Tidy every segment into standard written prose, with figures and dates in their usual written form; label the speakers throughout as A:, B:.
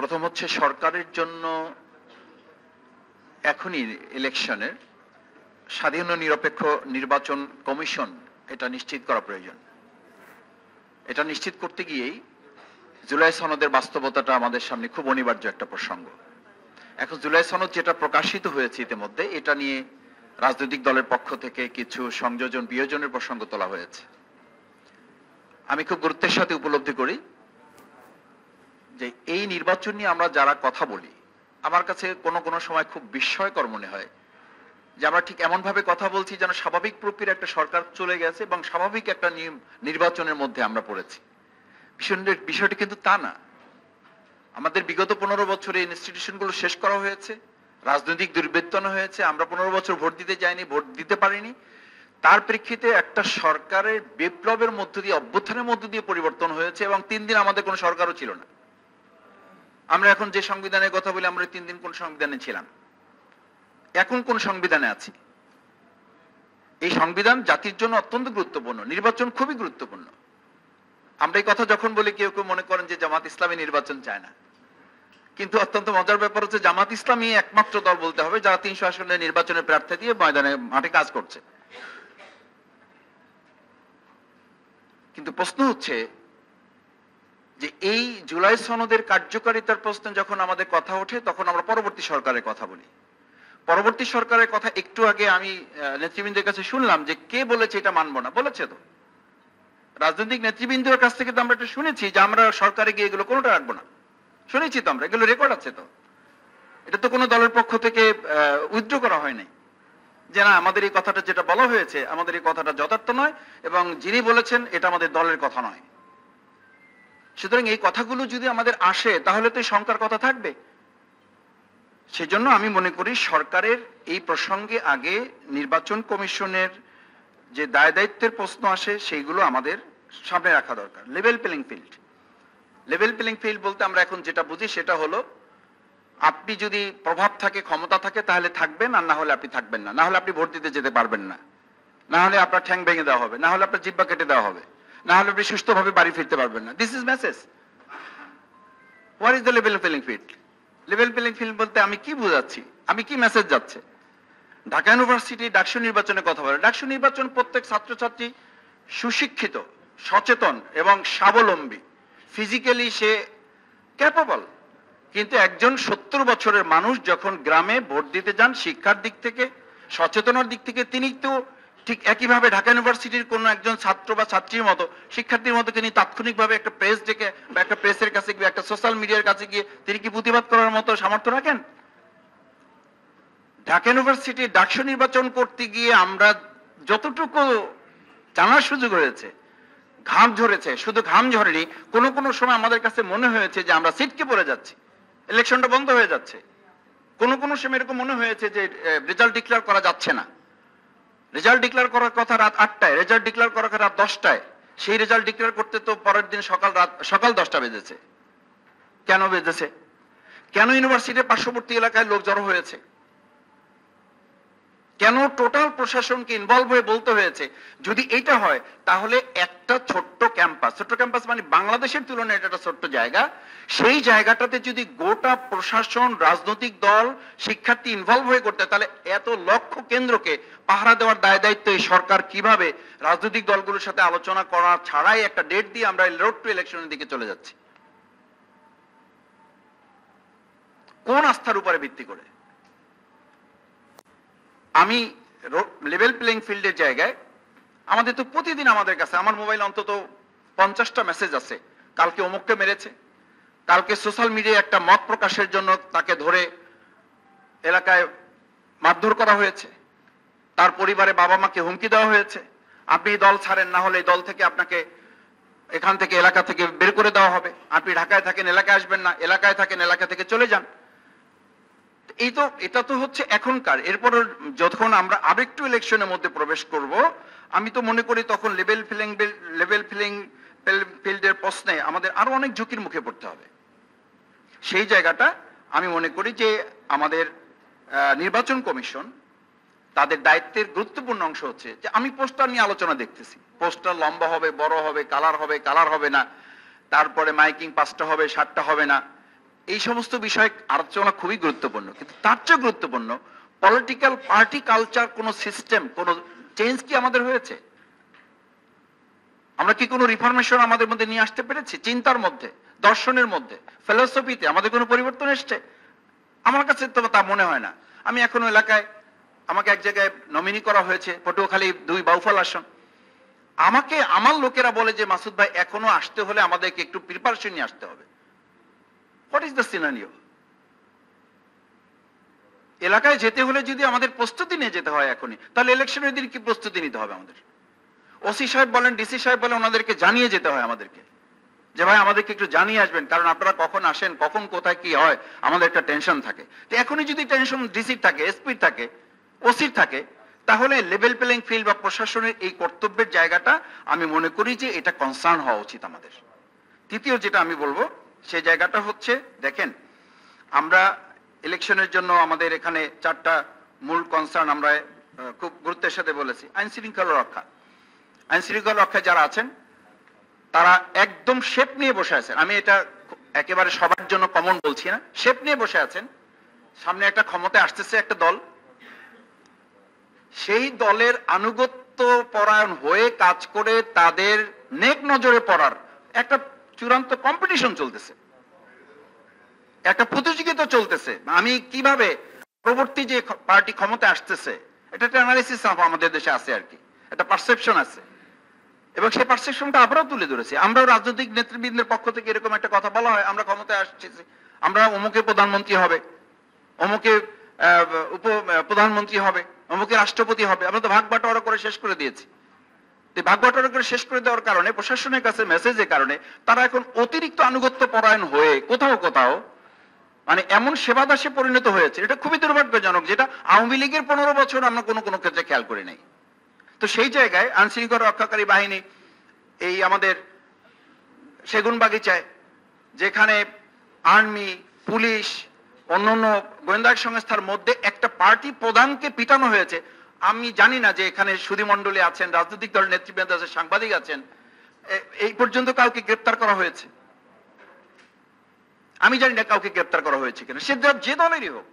A: প্রথম হচ্ছে সরকারের জন্য এখনই ইলেকশনের স্বাধীন ও নিরপেক্ষ নির্বাচন কমিশন এটা নিশ্চিত করা প্রয়োজন। এটা নিশ্চিত করতে গিয়েই জুলাই সনদের বাস্তবতাটা আমাদের সামনে খুব অনিবার্য একটা প্রসঙ্গ। এখন জুলাই সনদ যেটা প্রকাশিত হয়েছে ইতিমধ্যে, এটা নিয়ে রাজনৈতিক দলের পক্ষ থেকে কিছু সংযোজন বিয়োজনের প্রসঙ্গ তোলা হয়েছে। আমি খুব গুরুত্বের সাথে উপলব্ধি করি যে এই নির্বাচন নিয়ে আমরা যারা কথা বলি, আমার কাছে কোনো কোনো সময় খুব বিস্ময়কর মনে হয় যে আমরা ঠিক এমন ভাবে কথা বলছি যেন স্বাভাবিক প্রক্রিয়ার একটা সরকার চলে গেছে এবং স্বাভাবিক একটা নির্বাচনের মধ্যে আমরা পড়েছি। বিষয়টি কিন্তু তা না। আমাদের বিগত 15 বছরে ইনস্টিটিউশনগুলো শেষ করা হয়েছে, রাজনৈতিক দুর্বৃত্তায়ন হয়েছে, আমরা 15 বছর ভোট দিতে যাইনি, ভোট দিতে পারিনি। তার প্রেক্ষিতে একটা সরকারের বিপ্লবের মধ্য দিয়ে, অভ্যুত্থানের মধ্য দিয়ে পরিবর্তন হয়েছে এবং 3 দিন আমাদের কোনো সরকারও ছিল না। আমরা এখন যে সংবিধানের কথা বলি, আমরা 3 দিন কোন সংবিধানে ছিলাম, এখন কোন সংবিধানে আছি। এই সংবিধান জাতির জন্য অত্যন্ত গুরুত্বপূর্ণ, নির্বাচন খুবই গুরুত্বপূর্ণ। আমরা এই কথা যখন বলি, কেউ কেউ মনে করেন যে জামাত ইসলামী নির্বাচন চায় না, কিন্তু অত্যন্ত মজার ব্যাপার হচ্ছে জামাত ইসলামী একমাত্র দল বলতে হবে যারা 300 আসনের নির্বাচনের প্রার্থী দিয়ে মাঠে কাজ করছে। কিন্তু প্রশ্ন হচ্ছে যে এই জুলাই সনদের কার্যকারিতার প্রশ্নে যখন আমাদের কথা ওঠে, তখন আমরা পরবর্তী সরকারের কথা বলি। পরবর্তী সরকারের কথা একটু আগে আমি নেতৃবৃন্দের কাছে শুনলাম যে কে বলেছে এটা মানবো না। বলেছে তো রাজনৈতিক নেতৃবৃন্দের কাছ থেকে, তো আমরা একটু শুনেছি যে আমরা সরকারে গিয়ে এগুলো কোনোটা রাখবো না। শুনেছি তো আমরা, এগুলো রেকর্ড আছে তো। এটা তো কোনো দলের পক্ষ থেকে উইথড্র করা হয় নাই যে না আমাদের এই কথাটা যেটা বলা হয়েছে, আমাদের এই কথাটা যথার্থ নয় এবং যিনি বলেছেন এটা আমাদের দলের কথা নয়। সুতরাং এই কথাগুলো যদি আমাদের আসে তাহলে তো এই শঙ্কার কথা থাকবে। সেজন্য আমি মনে করি সরকারের এই প্রসঙ্গে আগে নির্বাচন কমিশনের যে দায় দায়িত্বের প্রশ্ন আসে সেইগুলো আমাদের সামনে রাখা দরকার। Level playing field. Level playing field বলতে আমরা এখন যেটা বুঝি সেটা হলো, আপনি যদি প্রভাব থাকে, ক্ষমতা থাকে, তাহলে থাকবেন, আর না হলে আপনি থাকবেন না। না হলে আপনি ভোট দিতে যেতে পারবেন না, না হলে আপনার ঠ্যাং ভেঙে দেওয়া হবে, না হলে আপনার জিহ্বা কেটে দেওয়া হবে, না হলে আপনি সুস্থভাবে বাড়ি ফিরতে পারবেন না। This is message. What is the level playing field? Level playing field বলতে আমি কি বোঝাচ্ছি, আমি কি মেসেজ যাচ্ছে? ঢাকা ইউনিভার্সিটি ডাকসু নির্বাচনের কথা বলে। ডাকসু নির্বাচন প্রত্যেক ছাত্রছাত্রী সুশিক্ষিত, সচেতন এবং স্বাবলম্বী, ফিজিক্যালি সে ক্যাপেবল। কিন্তু একজন 70 বছরের মানুষ যখন গ্রামে ভোট দিতে যান, শিক্ষার দিক থেকে, সচেতনার দিক থেকে তিনি তো ঠিক একইভাবে ঢাকা ইউনিভার্সিটির কোন একজন ছাত্র বা ছাত্রীর মতো, শিক্ষার্থীর মতো তিনি তাৎক্ষণিকভাবে একটা প্রেস ডেকে বা একটা প্রেসের কাছে গিয়ে, একটা সোশ্যাল মিডিয়ার কাছে গিয়ে তিনি কি প্রতিবাদ করার মতো সামর্থ্য রাখেন? ঢাকা ইউনিভার্সিটি ডাকসু নির্বাচন করতে গিয়ে আমরা যতটুকু জানার সুযোগ হয়েছে, ঘাম ঝরেছে, শুধু ঘাম ঝরেনি, কোনো কোনো সময় আমাদের কাছে মনে হয়েছে যে আমরা সিটকে পড়ে যাচ্ছি, ইলেকশনটা বন্ধ হয়ে যাচ্ছে। কোনো কোনো সময় এরকম মনে হয়েছে যে রেজাল্ট ডিক্লেয়ার করা যাচ্ছে না। রেজাল্ট ডিক্লেয়ার করার কথা রাত 8টায়, রেজাল্ট ডিক্লেয়ার করার কথা রাত 10টায়। সেই রেজাল্ট ডিক্লেয়ার করতে তো পরের দিন সকাল 10টা বেজেছে। কেন বেজেছে? কেন ইউনিভার্সিটির পার্শ্ববর্তী এলাকায় লোক জড়ো হয়েছে? কেন টোটাল প্রশাসনকে ইনভলভ হয়ে বলতে হয়েছে? যদি এটা হয় তাহলে একটা ছোট্ট ক্যাম্পাস মানে বাংলাদেশের তুলনায় এটা একটা ছোট্ট জায়গা, সেই জায়গাটাতে যদি গোটা প্রশাসন, রাজনৈতিক দল, শিক্ষার্থী ইনভলভ হয়ে করতে, তাহলে এত লক্ষ কেন্দ্রকে পাহারা দেওয়ার দায় দায়িত্ব এই সরকার কিভাবে রাজনৈতিক দলগুলোর সাথে আলোচনা করা ছাড়াই একটা ডেট দিয়ে আমরা রোড টু ইলেকশনের দিকে চলে যাচ্ছি? কোন আস্থার উপরে ভিত্তি করে? আমি লেভেল প্লেইং ফিল্ডের জায়গায় আমাদের তো প্রতিদিন আমাদের কাছে, আমার মোবাইল অন্তত 50টা মেসেজ আছে, কালকে অমুককে মেরেছে, কালকে সোশ্যাল মিডিয়ায় একটা মত প্রকাশের জন্য তাকে ধরে এলাকায় মারধর করা হয়েছে, তার পরিবারে বাবা মাকে হুমকি দেওয়া হয়েছে, আপনি দল ছাড়েন, না হলে দল থেকে আপনাকে এখান থেকে এলাকা থেকে বের করে দেওয়া হবে, আপনি ঢাকায় থাকেন এলাকায় আসবেন না, এলাকায় থাকেন এলাকা থেকে চলে যান। এটা তো হচ্ছে এখনকার। এরপর যখন আমরা আরেকটু ইলেকশনের মধ্যে প্রবেশ করব, আমি তো মনে করি তখন লেভেল প্লেইং ফিল্ডের প্রশ্নে আমাদের আরো অনেক ঝুঁকির মুখে পড়তে হবে। সেই জায়গাটা আমি মনে করি যে আমাদের নির্বাচন কমিশন, তাদের দায়িত্বের গুরুত্বপূর্ণ অংশ হচ্ছে যে আমি পোস্টার নিয়ে আলোচনা দেখতেছি, পোস্টার লম্বা হবে, বড় হবে, কালার হবে না, তারপরে মাইকিং 5টা হবে, 7টা হবে না, এই সমস্ত বিষয় আলোচনা খুবই গুরুত্বপূর্ণ, কিন্তু তার চেয়ে গুরুত্বপূর্ণ পলিটিক্যাল পার্টি কালচার, কোন সিস্টেম, কোন চেঞ্জ কি আমাদের হয়েছে? আমরা কি কোনো রিফরমেশন আমাদের মধ্যে নিয়ে আসতে পেরেছি? চিন্তার মধ্যে, দর্শনের মধ্যে, ফিলোসফিতে আমাদের কোনো পরিবর্তন এসছে? আমার কাছে তো তা মনে হয় না। আমি এখনো এলাকায়, আমাকে এক জায়গায় নমিনি করা হয়েছে, পটুয়াখালী 2 বাউফল আসন। আমাকে আমার লোকেরা বলে যে মাসুদ ভাই এখনো আসতে হলে আমাদেরকে একটু প্রিপারেশন নিয়ে আসতে হবে। What is the scenario? এলাকায় যেতে হলে যদি আমাদের প্রস্তুতি নিয়ে যেতে হয় এখনই, তাহলে ইলেকশনের দিন কি প্রস্তুতি নিতে হবে আমাদের? ওসি সাহেব বলেন, ডিসি সাহেব বলেন, ওনাদেরকে জানিয়ে যেতে হয় আমাদেরকে, যে ভাই আমাদেরকে একটু জানিয়ে আসবেন, কারণ আপনারা কখন আসেন, কখন কোথায় কি হয়, আমাদের একটা টেনশন থাকে। তো এখনই যদি টেনশন ডিসির থাকে, এসপির থাকে, ওসির থাকে, তাহলে লেভেল প্লেইং ফিল্ড বা প্রশাসনের এই কর্তব্যের জায়গাটা আমি মনে করি যে এটা কনসার্ন হওয়া উচিত আমাদের। তৃতীয় যেটা আমি বলবো সেই জায়গাটা হচ্ছে, দেখেন আমরা ইলেকশনের জন্য আমাদের এখানে 4টা মূল কনসার্ন আমরা খুব গুরুত্বের সাথে বলেছি। আইন শৃঙ্খলা রক্ষা, আইন শৃঙ্খলা রক্ষায় যারা আছেন তারা একদম শেপ নিয়ে বসে আছেন। আমি এটা একেবারে সবার জন্য কমন বলছি না, শেপ নিয়ে বসে আছেন। সামনে একটা ক্ষমতায় আসতেছে একটা দল, সেই দলের আনুগত্য পরায়ণ হয়ে কাজ করে তাদের নেক নজরে পড়ার একটা চূড়ান্ত কম্পিটিশন চলতেছে, একটা প্রতিযোগিতা চলতেছে। আমি কিভাবে পরবর্তী যে পার্টি ক্ষমতায় আসতেছে, এটা একটা অ্যানালিসিস আমাদের দেশে আছে আর কি, একটা পারসেপশন আছে, এবং সেই পারসেপশনটা আমরাও তুলে ধরেছি। আমরাও রাজনৈতিক নেতৃবৃন্দের পক্ষ থেকে এরকম একটা কথা বলা হয়, আমরা ক্ষমতায় আসছি, আমরা অমুকে প্রধানমন্ত্রী হবে, অমুকে উপ প্রধানমন্ত্রী হবে, অমুকে রাষ্ট্রপতি হবে। আমরা তো ভাগ বাটোয়ারা করে শেষ করে দিয়েছি। ভাগ বাটোয়ারা করে শেষ করে দেওয়ার কারণে, প্রশাসনের কাছে মেসেজের কারণে তারা এখন অতিরিক্ত আনুগত্য পরায়ণ হয়ে কোথাও কোথাও মানে এমন সেবাদাসে পরিণত হয়েছে, এটা খুবই দুর্ভাগ্যজনক, যেটা আওয়ামী লীগের 15 বছর আমরা কোনো ক্ষেত্রে খেয়াল করি নাই। তো সেই জায়গায় আইন শৃঙ্খলা রক্ষাকারী বাহিনী, এই আমাদের সেগুনবাগিচায় যেখানে আর্মি, পুলিশ, অন্যান্য গোয়েন্দা সংস্থার মধ্যে একটা পার্টি প্রধানকে পিটানো হয়েছে। আমি জানি না যে এখানে সুধীমণ্ডলী আছেন, রাজনৈতিক দলের নেতৃবৃন্দ আছেন, সাংবাদিক আছেন, এই পর্যন্ত কাউকে গ্রেপ্তার করা হয়েছে? আমি জানি না কাউকে গ্রেপ্তার করা হয়েছে কিনা, সে যে দলেরই হোক।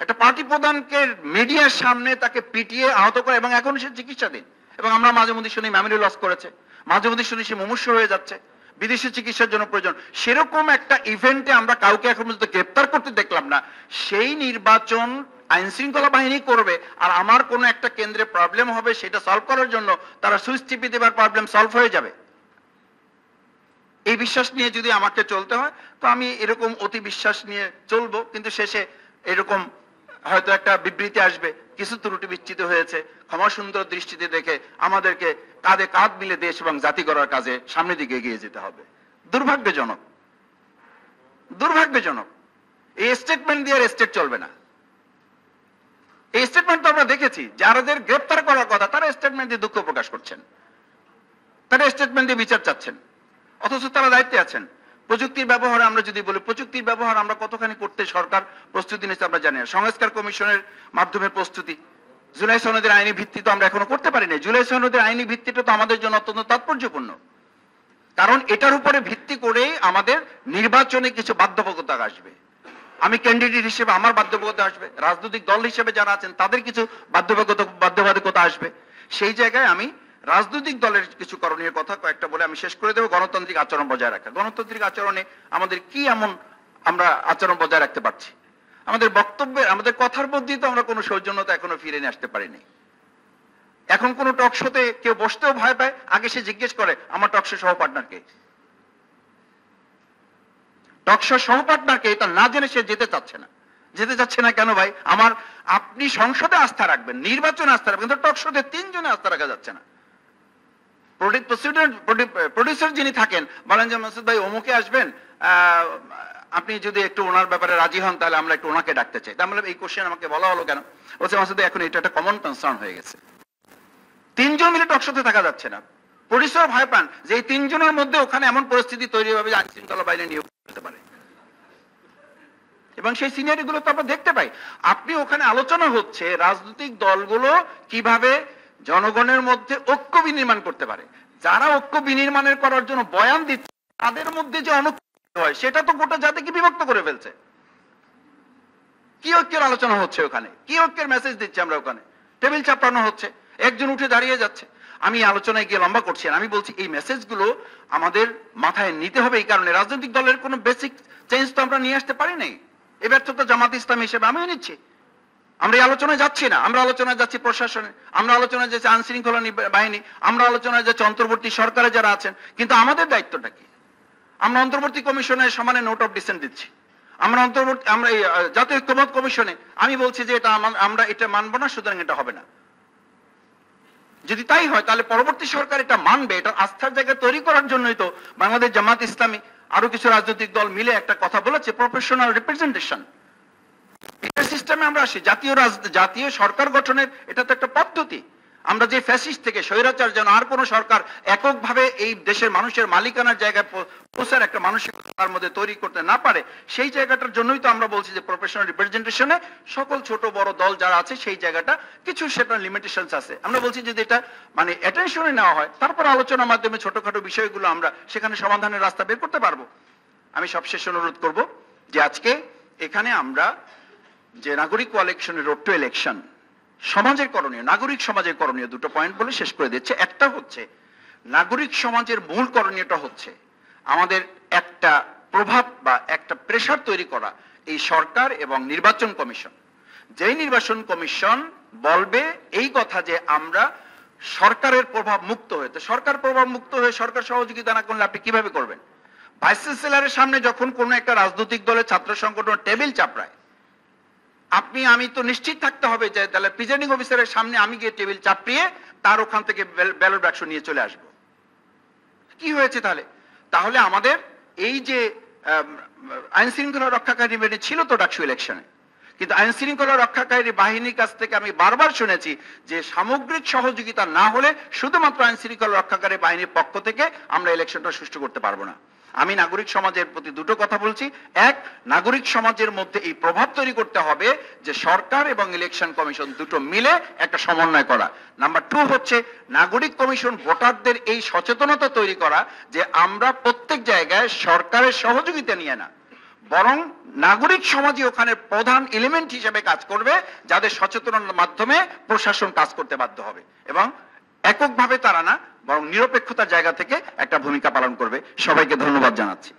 A: একটা পার্টি প্রধানকে মিডিয়ার সামনে তাকে পিটিয়ে আহত করে, এবং এখন সে চিকিৎসাধীন। এবং আমরা মাঝে মধ্যে শুনি মেমোরি লস করেছে, মাঝে মধ্যে শুনি সে মুমূর্ষু হয়ে যাচ্ছে, বিদেশি চিকিৎসার জন্য প্রয়োজন। সেরকম একটা ইভেন্টে আমরা কাউকে এখন পর্যন্ত গ্রেপ্তার করতে দেখলাম না। সেই নির্বাচন আইন শৃঙ্খলা বাহিনী করবে, আর আমার কোনো একটা কেন্দ্রে প্রবলেম হবে, সেটা সলভ করার জন্য তারা সুইচ টিপে দেবার প্রবলেম সলভ হয়ে যাবে। এই বিশ্বাস নিয়ে যদি আমাকে চলতে হয়, তো আমি এরকম অতি বিশ্বাস নিয়ে চলবো, কিন্তু শেষে এরকম হয়তো একটা বিবৃতি আসবে, কিছু ত্রুটি বিচ্ছিত হয়েছে, ক্ষমা সুন্দর দৃষ্টিতে দেখে আমাদেরকে কাঁধে কাঁধ মিলে দেশ এবং জাতি করার কাজে সামনের দিকে এগিয়ে যেতে হবে। দুর্ভাগ্যজনক, দুর্ভাগ্যজনক। এই স্টেটমেন্ট দিয়ে স্টেট চলবে না। এই স্টেটমেন্ট তো আমরা দেখেছি, যাদের গ্রেপ্তার করার কথা তারা স্টেটমেন্ট দিয়ে দুঃখ প্রকাশ করছেন, তারা স্টেটমেন্ট দিয়ে বিচার চাচ্ছেন, অথচ তারা দায়িত্বে আছেন। প্রযুক্তির ব্যবহার আমরা যদি বলি, প্রযুক্তির ব্যবহার আমরা কতখানি করতে সরকার প্রস্তুতি নিচ্ছে আমরা জানি না। সংস্কার কমিশনের মাধ্যমে প্রস্তুতি, জুলাই সনদের আইনি ভিত্তি তো আমরা এখনো করতে পারি না। জুলাই সনদের আইনি ভিত্তিটা তো আমাদের জন্য অত্যন্ত তাৎপর্যপূর্ণ, কারণ এটার উপরে ভিত্তি করে আমাদের নির্বাচনে কিছু বাধ্যবাধকতা আসবে। আমি ক্যান্ডিডেট হিসেবে আমার বাধ্যবাধকতা আসবে, রাজনৈতিক দল হিসেবে যারা আছেন তাদের কিছু বাধ্যবাধকতা আসবে। সেই জায়গায় আমি রাজনৈতিক দলের কিছু করণীয় কথা কয়েকটা বলে আমি শেষ করে দেবো। গণতান্ত্রিক আচরণ বজায় রাখা। গণতান্ত্রিক আচরণে আমাদের কি এমন আমরা আচরণ বজায় রাখতে পারছি? আমাদের বক্তব্যে, আমাদের কথার মধ্যেই তো আমরা কোনো সৌজন্যতা এখনো ফিরে নিয়ে আসতে পারিনি। এখন কোন টক শোতে কেউ বসতেও ভয় পায়, আগে সে জিজ্ঞেস করে আমার টক শো সহপার্টনারকে, টক শো সহপার্টনারকে, এটা না জেনে সে যেতে চাচ্ছে না। যেতে চাচ্ছে না কেন ভাই? আপনি সংসদে আস্থা রাখবেন, নির্বাচনে আস্থা রাখবেন, কিন্তু টক শোতে 3 জনে আস্থা রাখা যাচ্ছে না। প্রডিউসার যিনি থাকেন বলেন যে মাসুদ ভাই অমুকে আসবেন, আপনি যদি একটু ওনার ব্যাপারে রাজি হন তাহলে আমরা একটু ওনাকে ডাকতে চাই। তাহলে এই কোশ্চেন আমাকে বলা হলো কেন? বলছে মাসুদ ভাই এখন এটা একটা কমন কনসার্ন হয়ে গেছে, 3 জন মিলে টকশোতে থাকা যাচ্ছে না। প্রডিউসার ভয় পান যে এই 3 জনের মধ্যে ওখানে এমন পরিস্থিতি তৈরি হবে যে আইন শৃঙ্খলা বাহিনী নিয়োগ করতে পারে, এবং সেই সিনিয়রিটি গুলো তো আমরা দেখতে পাই। আপনি ওখানে আলোচনা হচ্ছে রাজনৈতিক দলগুলো কিভাবে জনগণের মধ্যে ঐক্য বিনির্মাণ করতে পারে। যারা ঐক্য বিনির্মাণের করার জন্য বয়ান দিচ্ছে তাদের মধ্যে যে হয়, সেটা তো গোটা জাতিকে বিভক্ত করে ফেলছে। কি ঐক্যের আলোচনা হচ্ছে ওখানে? কি ঐক্যের মেসেজ দিচ্ছে আমরা ওখানে? টেবিল চাপড়ানো হচ্ছে, একজন উঠে দাঁড়িয়ে যাচ্ছে। আমি আলোচনায় গিয়ে লম্বা করছি না, আমি বলছি এই মেসেজগুলো আমাদের মাথায় নিতে হবে। এই কারণে রাজনৈতিক দলের কোনো বেসিক চেঞ্জ তো আমরা নিয়ে আসতে পারি নাই। এ ব্যর্থতা জামাত ইসলাম হিসেবে আমিও নিচ্ছি। আমরা এই আলোচনায় যাচ্ছি না, আমরা আলোচনায় যাচ্ছি প্রশাসনে, আমরা আলোচনায় যাচ্ছি আইন শৃঙ্খলা বাহিনী, আমরা আলোচনায় যাচ্ছি অন্তর্বর্তী সরকারে যারা আছেন। কিন্তু আমাদের দায়িত্বটা কি? আমরা অন্তর্বর্তী কমিশনের সমানে নোট অফ ডিসেন্ট দিচ্ছি। আমরা এই জাতীয় ঐক্যমত কমিশনে আমি বলছি যে এটা আমরা এটা মানবো না, সুতরাং এটা হবে না। যদি তাই হয় তাহলে পরবর্তী সরকার এটা মানবে। এটা আস্থার জায়গা তৈরি করার জন্যই তো বাংলাদেশ জামাত ইসলামী আরো কিছু রাজনৈতিক দল মিলে একটা কথা বলেছে, প্রফেশনাল রিপ্রেজেন্টেশন। এটা সিস্টেমে আমরা আসি। জাতীয় সরকার গঠনের এটা তো একটা পদ্ধতি। আমরা যে ফ্যাসিস্ট থেকে স্বৈরাচার যেন আর কোন সরকার এককভাবে এই দেশের মানুষের মালিকানার জায়গায় পৌঁছার একটা মানসিকতার মধ্যে তৈরি করতে না পারে, সেই জায়গাটার জন্যই তো আমরা বলছি যে প্রফেশনাল রিপ্রেজেন্টেশনে সকল ছোট বড় দল যারা আছে সেই জায়গাটা কিছু সেটা লিমিটেশনস আছে। আমরা বলছি যদি এটা মানে অ্যাটেনশনে নেওয়া হয়, তারপর আলোচনার মাধ্যমে ছোটখাটো বিষয়গুলো আমরা সেখানে সমাধানের রাস্তা বের করতে পারবো। আমি সবশেষ অনুরোধ করব যে আজকে এখানে আমরা যে নাগরিক কোয়ালিশনের রোড টু ইলেকশন, সমাজের করণীয়, নাগরিক সমাজের করণীয় দুটো পয়েন্ট বলে শেষ করে দিচ্ছে। একটা হচ্ছে নাগরিক সমাজের মূল করণীয়টা হচ্ছে আমাদের একটা প্রভাব বা একটা প্রেসার তৈরি করা এই সরকার এবং নির্বাচন কমিশন। যেই নির্বাচন কমিশন বলবে এই কথা যে আমরা সরকারের প্রভাব মুক্ত হয়ে, তো সরকার প্রভাব মুক্ত হয়ে সরকার সহযোগিতা না করলে আপনি কিভাবে করবেন? ভাইস চ্যান্সেলরের সামনে যখন কোনো একটা রাজনৈতিক দলের ছাত্র সংগঠন টেবিল চাপড়ায়, আমি তো নিশ্চিত থাকতে হবে যে তাহলে প্রিজাইডিং অফিসারের সামনে আমি গিয়ে টেবিল চাপড়িয়ে তার ওখান থেকে ব্যালট বাক্স নিয়ে চলে আসব। কি হয়েছে তাহলে? তাহলে আমাদের এই যে আইন শৃঙ্খলা রক্ষাকারী বাহিনী ছিল তো ডাকসু ইলেকশনে, কিন্তু আইন শৃঙ্খলা রক্ষাকারী বাহিনীর কাছ থেকে আমি বারবার শুনেছি যে সামগ্রিক সহযোগিতা না হলে শুধুমাত্র আইন শৃঙ্খলা রক্ষাকারী বাহিনীর পক্ষ থেকে আমরা ইলেকশনটা সুষ্ঠু করতে পারবো না। আমি নাগরিক সমাজের প্রতি দুটো কথা বলছি। এক, নাগরিক সমাজের মধ্যে এই প্রভাব তৈরি করতে হবে যে সরকার এবং ইলেকশন কমিশন দুটো মিলে একটা সমন্বয় করা। নাম্বার টু হচ্ছে নাগরিক কমিশন ভোটারদের এই সচেতনতা তৈরি করা যে আমরা প্রত্যেক জায়গায় সরকারের সহযোগিতা নিয়ে না, বরং নাগরিক সমাজই ওখানে প্রধান এলিমেন্ট হিসেবে কাজ করবে, যাদের সচেতনতার মাধ্যমে প্রশাসন কাজ করতে বাধ্য হবে এবং এককভাবে তারা না, বরং নিরপেক্ষতার জায়গা থেকে একটা ভূমিকা পালন করবে। সবাইকে ধন্যবাদ জানাচ্ছি।